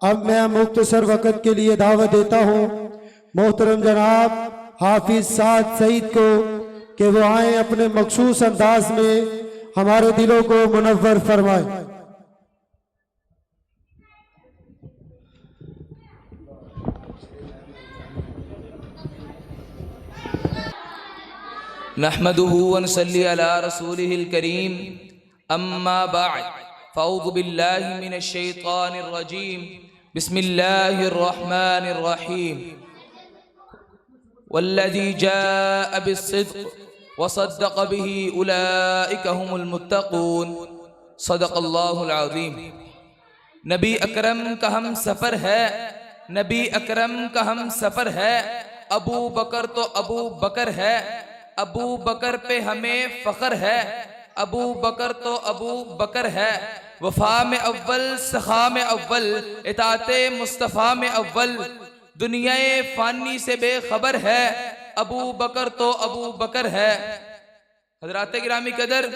अब मैं मुख्तसर वक़्त के लिए दावत देता हूँ मोहतरम जनाब हाफिज साद सईद को कि वो आए अपने मखसूस अंदाज में हमारे दिलों को मुनव्वर फरमाए। नहमदुहु व नसल्ली अला रसूलिहिल करीम अम्मा बअद फ़अऊज़ु बिल्लाहि मिनश शैतानिर रजीम बिस्मिल्लाहिर रहमानिर रहीम वल्लज़ी जाअ बिस्सिद्क़ व सद्दक़ बिही उलाइका हुमुल मुत्तक़ून सदक़ल्लाहुल अज़ीम। नबी अकरम का हम सफ़र है, नबी अकरम का हम सफ़र है। अबू बकर तो अबू बकर है, अबू बकर पे हमें फ़ख्र है। अबू बकर तो अबू बकर है, वफ़ा में अव्वल सखा में अव्वल इताते मुस्तफ़ा में अव्वल, दुनियाए फ़ानी से बेखबर है। अबू बकर तो अबू बकर है। हज़रात गिरामी कदर,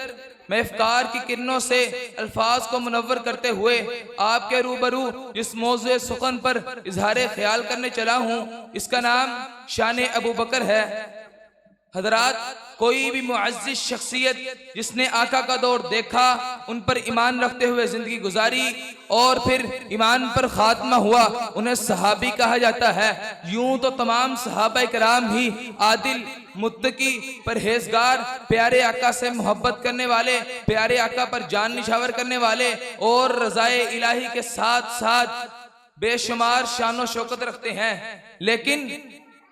मैं इफ्तार की किरणों से अल्फाज को मुनव्वर करते हुए आपके रूबरू जिस मौज़ू सुखन पर इजहार ख्याल करने चला हूँ, इसका नाम शान अबू बकर है। हजरात, कोई भी मुअज़्ज़िज़ शख्सियत जिसने आका का दौर देखा, उन पर ईमान रखते हुए जिंदगी गुजारी और फिर ईमान पर खात्मा हुआ, उन्हें सहाबी कहा जाता है। यूं तो तमाम सहाबा कराम ही आदिल, मुत्तकी, परहेजगार, प्यारे आका से मोहब्बत करने वाले, प्यारे आका पर जान निछावर करने वाले और रज़ाए इलाही के साथ साथ बेशुमार शान व शौकत रखते हैं। लेकिन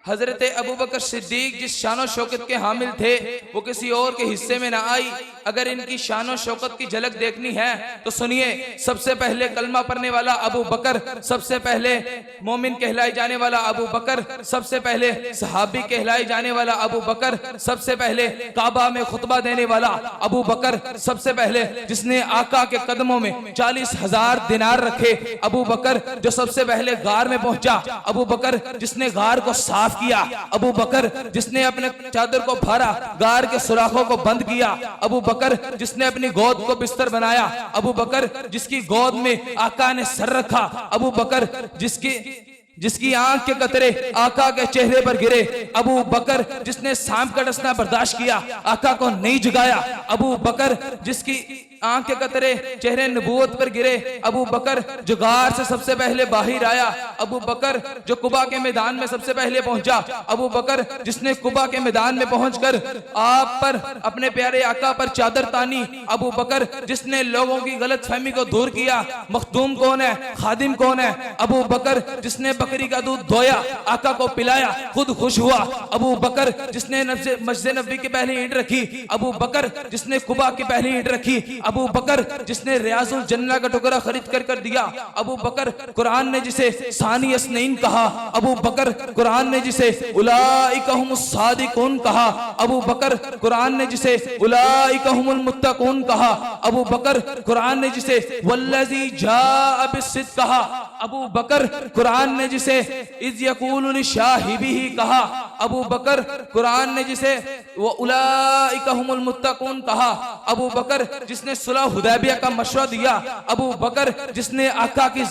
हजरत अबू बकर सिद्दीक जिस शान शौकत के हामिल थे वो किसी और के हिस्से में ना आई। अगर इनकी शान शौकत की झलक देखनी है तो सुनिए। सबसे पहले कलमा पढ़ने वाला अबू बकर, सबसे पहले मोमिन कहलाए जाने वाला अबू बकर, सबसे पहले सहाबी कहलाए जाने वाला अबू बकर, सबसे पहले काबा में खुतबा देने वाला अबू बकर, सबसे पहले जिसने आका के कदमों में 40,000 दिनार रखे अबू बकर, जो सबसे पहले गार में पहुंचा अबू बकर, जिसने गार को साफ किया अबू बकर, जिसने अपने चादर को भरा, गार के सुराखों को बंद किया अबू बकर, जिसने अपनी गोद को बिस्तर बनाया अबू बकर, जिसकी गोद में आका ने सर रखा अबू बकर, जिसकी आंख के कतरे आका के चेहरे पर गिरे अबू बकर, जिसने सांप का डसना बर्दाश्त किया, आका को नहीं जगाया अबू बकर, जिसकी आंख के कतरे चेहरे नबूवत पर गिरे अबू बकर, जो गार से सबसे पहले बाहर आया अबू बकर, जो कुबा के मैदान में सबसे पहले पहुंचा अबू बकर, जिसने कुबा के मैदान में पहुंचकर आप पर, अपने प्यारे आका पर चादर तानी अबू बकर, जिसने लोगों की गलतफहमी को दूर किया। मखदूम कौन है, खादिम कौन है? अबू बकर, जिसने बकरी का दूध धोया, आका को पिलाया, खुद खुश हुआ अबू बकर, जिसने मस्जिद नबी की पहली ईंट रखी अबू बकर, जिसने कुबा की पहली ईंट रखी अबू बकर, जिसने रियाजुल जन्नह का टुकड़ा खरीद कर दिया अबू बकर, कुरान ने जिसे सानी अस्नैन कहा अबू बकर, कुरान ने जिसे उलाइका हुमुस सादिकून कहा अबू बकर, कुरान ने जिसे उलाइका हुमुल मुत्तकून कहा अबू बकर, कुरान ने जिसे वल्लज़ी जाअ बिस्सिद्क़ कहा अबू बकर, कुरान ने जिसे इज़ यक़ूलु लिशाहिबिही कहा अबू बकर, कुरान ने जिसे वो उलाइका हुमुल मुत्तकून कहा अबू बकर, जिसने सुलह हुदैबिया का मशवरा दिया अबू बकर, जिसने आका की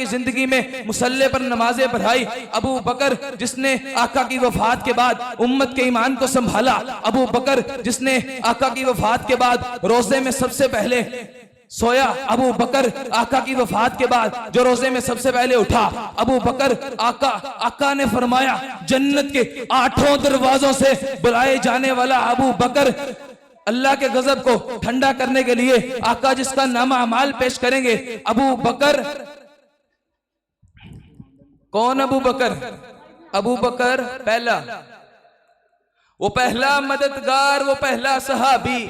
जिंदगी में मुसल्ले पर नमाजें पढ़ाई अबू बकर, जिसने आका की वफात के बाद उम्मत के ईमान को संभाला अबू बकर, जिसने आका की वफात के बाद रोजे में सबसे पहले सोया अबू बकर, आका की वफात के बाद जो रोजे में सबसे पहले उठा अबू बकर, आका ने फरमाया जन्नत के 8 दरवाजों से बुलाए जाने वाला अबू बकर, अल्लाह के गजब को ठंडा करने के लिए आका जिसका नामा अमाल पेश करेंगे अबू बकर। कौन अबू बकर? अबू बकर पहला, वो पहला मददगार, वो पहला सहाबी,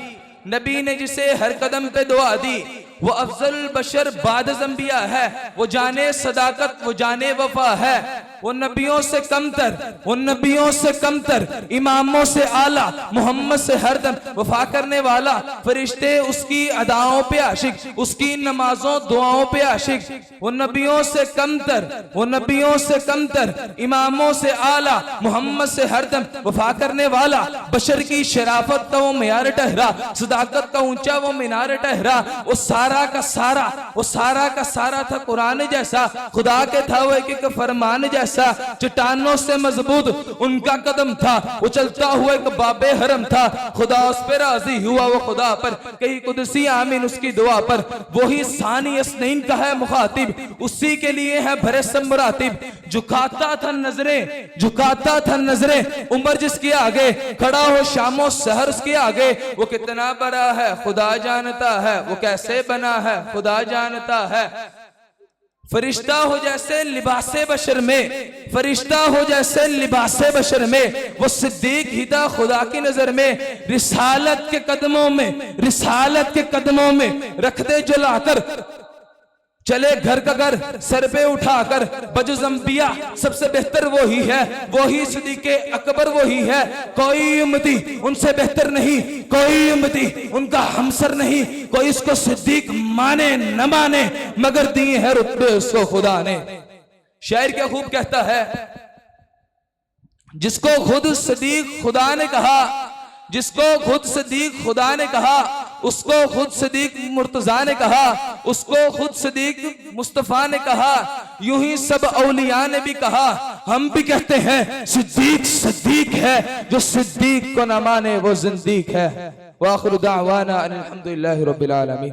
नबी ने जिसे हर कदम पे दुआ दी, वो अफजल बशर बाद अंबिया है, वो जाने सदाकत, वो जाने वफा है। वो नबियों से कमतर, वो नबियों से कमतर, इमामों से आला, मोहम्मद से हरदम वफा करने वाला, फरिश्ते उसकी अदाओं पे आशिक, उसकी नमाजों दुआओं पे आशिक। वो नबियों से कमतर, वो नबियों से कमतर, इमामों से आला, मोहम्मद से हरदम वफा करने वाला, बशर की शराफत का वो मियार ठहरा, सदाकत का ऊंचा वो मीनार ठहरा। वो सारा का सारा, वो सारा का सारा था कुरान जैसा, खुदा के था वो एक फरमान जैसा। चट्टानों से मजबूत उनका कदम था, वो चलता हुआ एक बाबे हरम था। खुदा उस पर राजी हुआ, वो खुदा पर कहीं कुदसी आमीन उसकी दुआ पर। वही सानी अस्नैन का है मुखातिब, उसी के लिए है भरे सब मुरातिब। झुकाता था नजरें, झुकाता था नजरें, उमर जिसके आगे खड़ा हो शामो सहर उसके आगे। वो कितना बड़ा है खुदा जानता है, वो कैसे बना है खुदा जानता है। फरिश्ता हो जैसे लिबासे बशर में, फरिश्ता हो जैसे लिबासे बशर में, वो सिद्दीक ही था खुदा की नजर में। रिसालत के कदमों में, रिसालत के कदमों में रख दे जलाकर, चले घर का घर सर पे उठाकर। बजुज़ंबिया सबसे बेहतर वो ही है, वो ही सिद्दीक़े अकबर वो ही है। कोई उम्मती उनसे बेहतर नहीं, कोई उम्मती उनका हमसर नहीं। कोई इसको सिद्दीक माने न माने, मगर दिए है रुतबे उसको खुदा ने। शायर क्या खूब कहता है, जिसको खुद सिद्दीक खुदा ने कहा, जिसको खुद सिद्दीक खुदा ने कहा, उसको खुद सिद्दीक मुर्तजा ने कहा, उसको खुद सिद्दीक मुस्तफा ने कहा, यूं ही सब औलिया ने भी कहा। हम भी कहते हैं सिद्दीक सिद्दीक है, जो सिद्दीक को न माने वो जिंदीक है। व आखिरु दावाना अनिल हम्दुलिल्लाहि रब्बिल आलमीन।